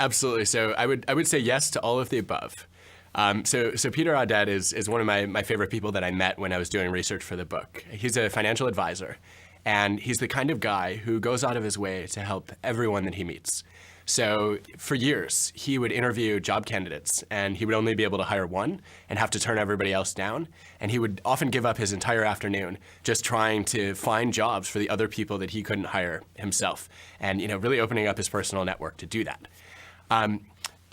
Absolutely. So I would say yes to all of the above. So Peter Audet is one of my favorite people that I met when I was doing research for the book. He's a financial advisor, and he's the kind of guy who goes out of his way to help everyone that he meets. So for years, he would interview job candidates, and he would only be able to hire one and have to turn everybody else down. And he would often give up his entire afternoon just trying to find jobs for the other people that he couldn't hire himself, and really opening up his personal network to do that.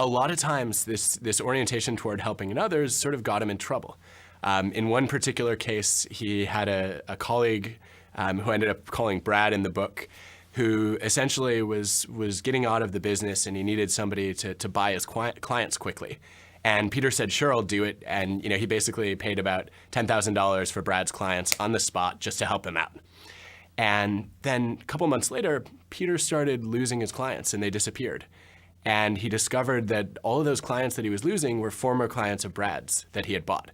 A lot of times, this orientation toward helping others sort of got him in trouble. In one particular case, he had a colleague who ended up calling Brad in the book, who essentially was getting out of the business, and he needed somebody to buy his clients quickly. And Peter said, sure, I'll do it. And he basically paid about $10,000 for Brad's clients on the spot just to help him out. And then a couple months later, Peter started losing his clients, and they disappeared. And he discovered that all of those clients that he was losing were former clients of Brad's that he had bought.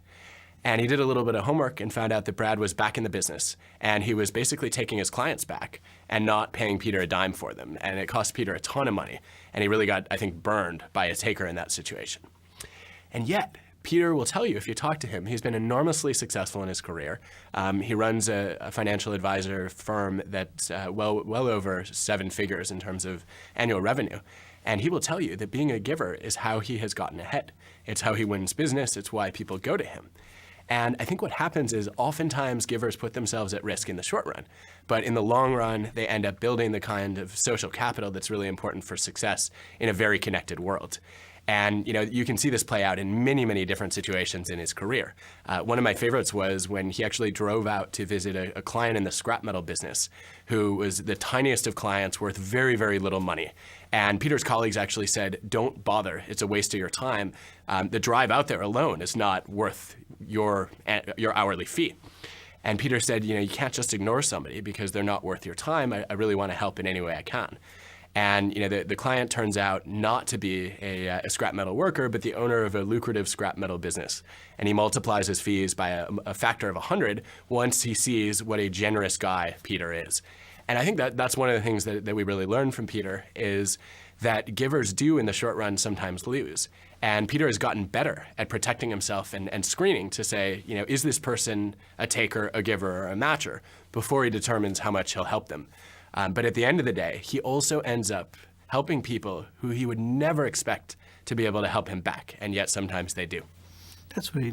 And he did a little bit of homework and found out that Brad was back in the business, and he was basically taking his clients back and not paying Peter a dime for them. And it cost Peter a ton of money, and he really got, I think, burned by a taker in that situation. And yet, Peter will tell you, if you talk to him, he's been enormously successful in his career. He runs a financial advisor firm that's well over 7 figures in terms of annual revenue. And he will tell you that being a giver is how he has gotten ahead. It's how he wins business. It's why people go to him. And I think what happens is oftentimes givers put themselves at risk in the short run. But in the long run, they end up building the kind of social capital that's really important for success in a very connected world. And you can see this play out in many, many different situations in his career. One of my favorites was when he actually drove out to visit a client in the scrap metal business who was the tiniest of clients, worth very, very little money. And Peter's colleagues actually said, don't bother, it's a waste of your time. The drive out there alone is not worth your hourly fee. And Peter said, you can't just ignore somebody because they're not worth your time. I really want to help in any way I can. And the client turns out not to be a scrap metal worker, but the owner of a lucrative scrap metal business. And he multiplies his fees by a factor of 100 once he sees what a generous guy Peter is. And I think that's one of the things that we really learn from Peter is that givers do in the short run sometimes lose. And Peter has gotten better at protecting himself and screening to say, is this person a taker, a giver, or a matcher before he determines how much he'll help them. But at the end of the day, he also ends up helping people who he would never expect to be able to help him back, and yet sometimes they do. That's very